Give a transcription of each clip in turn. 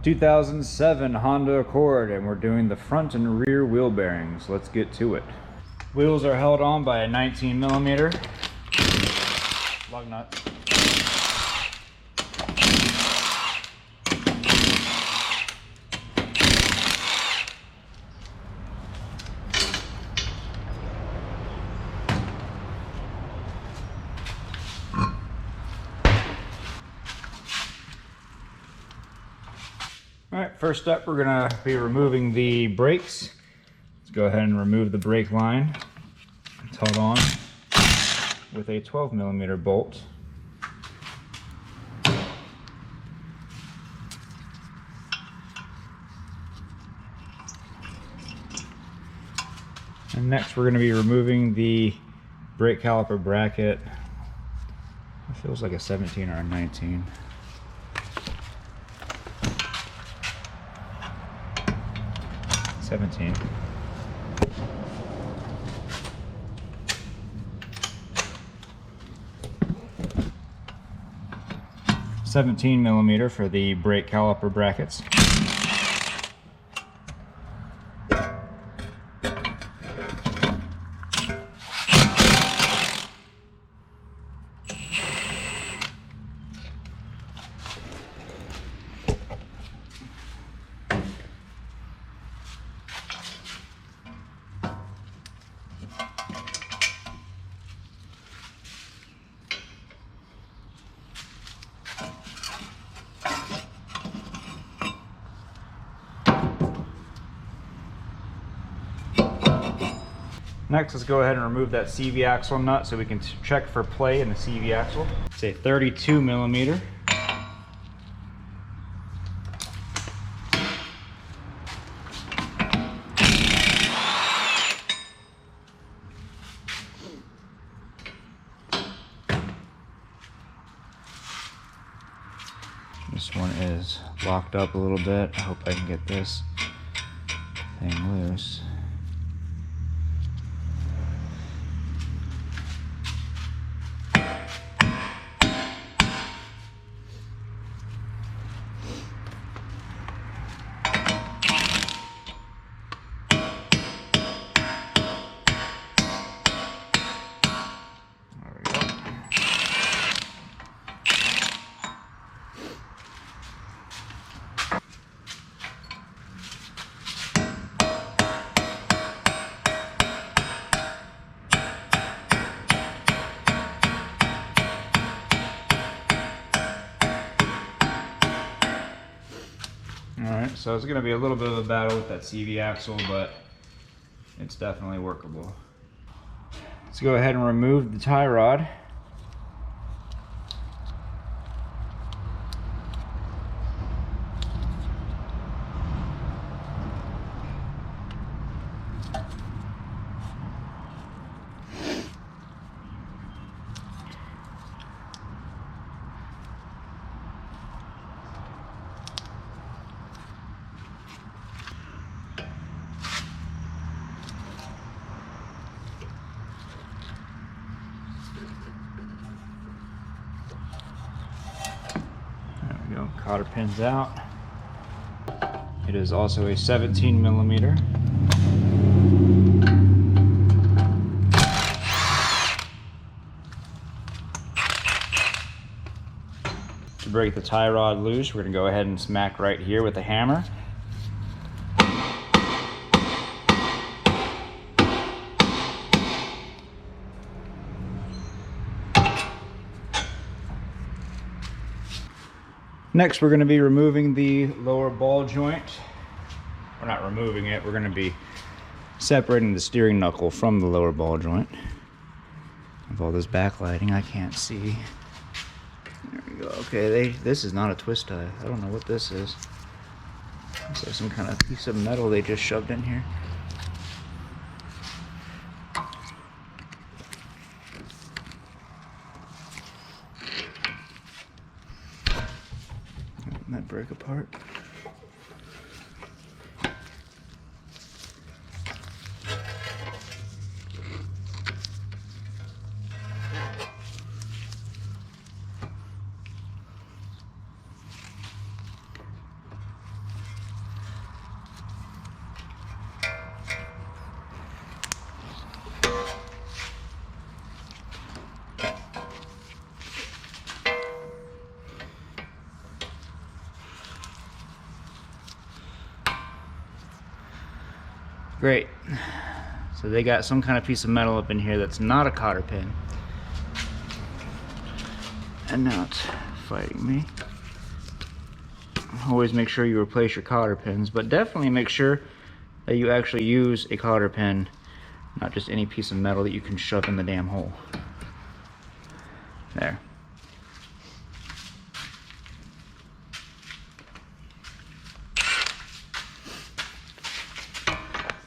2007 Honda Accord, and we're doing the front and rear wheel bearings. Let's get to it. Wheels are held on by a 19mm lug nut. All right, first up, we're gonna be removing the brakes. Let's go ahead and remove the brake line. It's held on with a 12mm bolt. And next we're gonna be removing the brake caliper bracket. It feels like a 17 or a 19. $17. $17mm for the brake caliper brackets. Next, let's go ahead and remove that CV axle nut so we can check for play in the CV axle. It's a 32mm. This one is locked up a little bit. I hope I can get this thing loose. Alright, so it's going to be a little bit of a battle with that CV axle, but it's definitely workable. Let's go ahead and remove the tie rod. Cotter pins out. It is also a 17mm. To break the tie rod loose, we're going to go ahead and smack right here with the hammer. Next, we're going to be removing the lower ball joint. We're not removing it, we're going to be separating the steering knuckle from the lower ball joint. With all this backlighting, I can't see. There we go. Okay, this is not a twist tie. I don't know what this is. Looks like some kind of piece of metal they just shoved in here. That break apart. Great. So they got some kind of piece of metal up in here that's not a cotter pin. And now it's fighting me. Always make sure you replace your cotter pins, but definitely make sure that you actually use a cotter pin, not just any piece of metal that you can shove in the damn hole. There.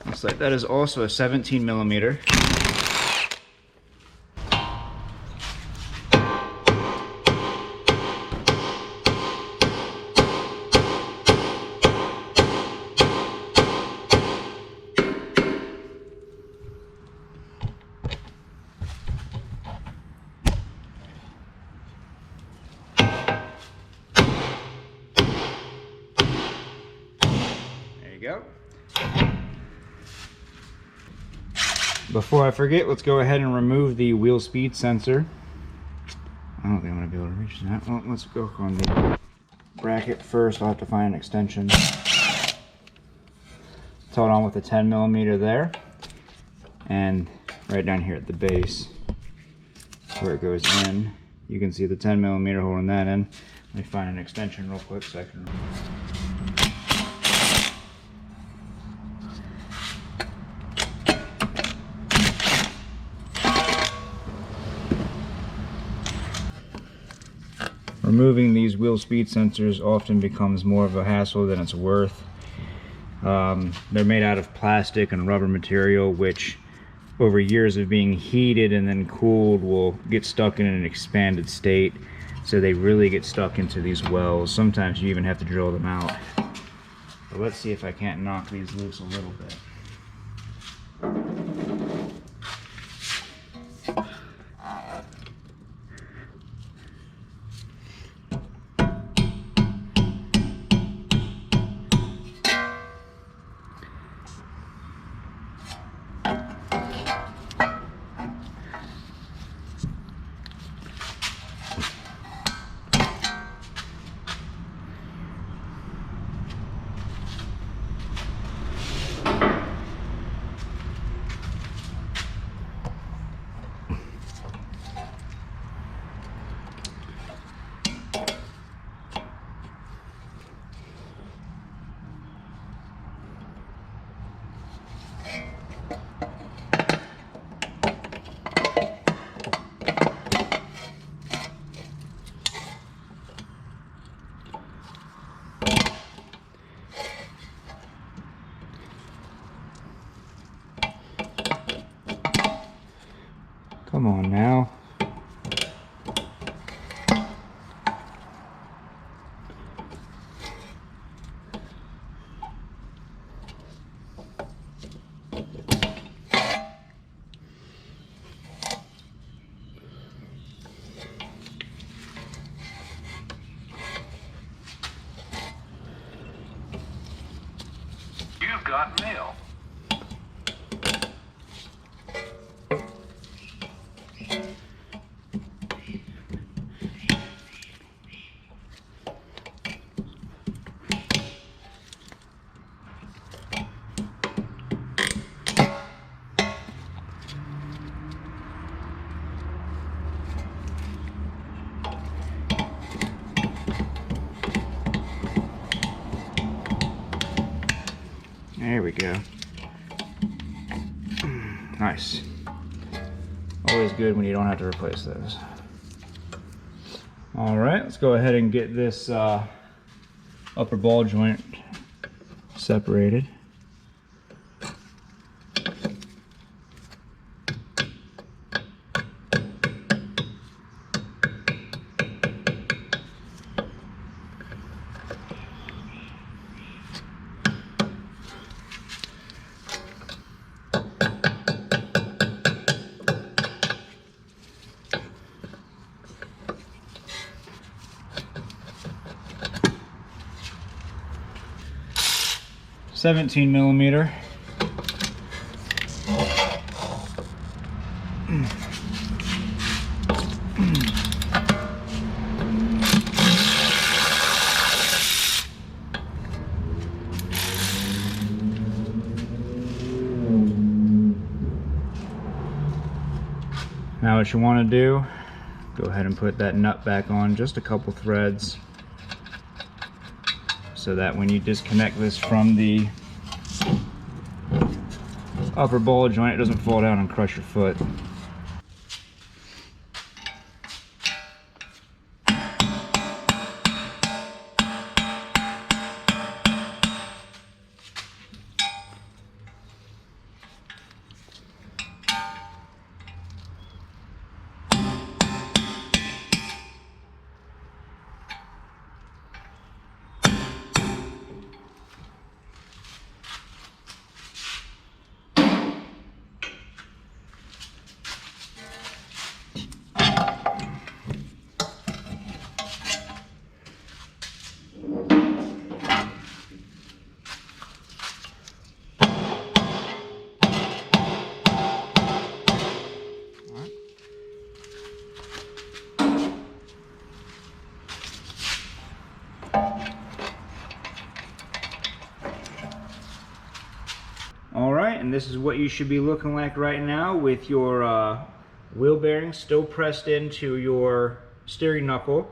Looks like that is also a 17 millimeter. Go. Before I forget, let's go ahead and remove the wheel speed sensor. I don't think I'm going to be able to reach that. Well, let's go on the bracket first. I'll have to find an extension. It's held on with a 10 millimeter there. And right down here at the base where it goes in, you can see the 10 millimeter holding that in. Let me find an extension real quick so I can... Removing these wheel speed sensors often becomes more of a hassle than it's worth. They're made out of plastic and rubber material, which over years of being heated and then cooled will get stuck in an expanded state. So they really get stuck into these wells. Sometimes you even have to drill them out. But let's see if I can't knock these loose a little bit. Come on now. You've got mail. There we go. Nice. Always good when you don't have to replace those. All right, let's go ahead and get this upper ball joint separated. $17 millimeter. Now what you want to do, go ahead and put that nut back on, just a couple threads, so that when you disconnect this from the upper ball joint, it doesn't fall down and crush your foot. Alright, and this is what you should be looking like right now with your wheel bearings still pressed into your steering knuckle.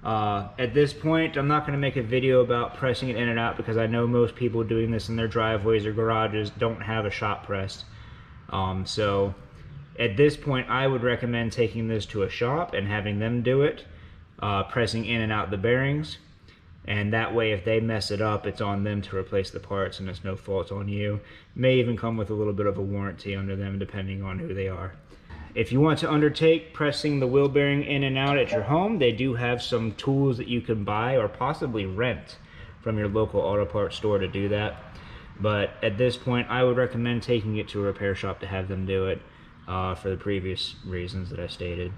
At this point, I'm not going to make a video about pressing it in and out because I know most people doing this in their driveways or garages don't have a shop press. So at this point, I would recommend taking this to a shop and having them do it, pressing in and out the bearings. And that way, if they mess it up, it's on them to replace the parts and it's no fault on you. May even come with a little bit of a warranty under them depending on who they are. If you want to undertake pressing the wheel bearing in and out at your home, they do have some tools that you can buy or possibly rent from your local auto parts store to do that. But at this point, I would recommend taking it to a repair shop to have them do it for the previous reasons that I stated.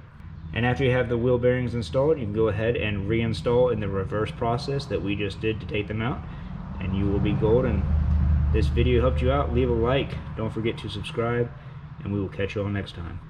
And after you have the wheel bearings installed, you can go ahead and reinstall in the reverse process that we just did to take them out, and you will be golden. This video helped you out, leave a like, don't forget to subscribe, and we will catch you all next time.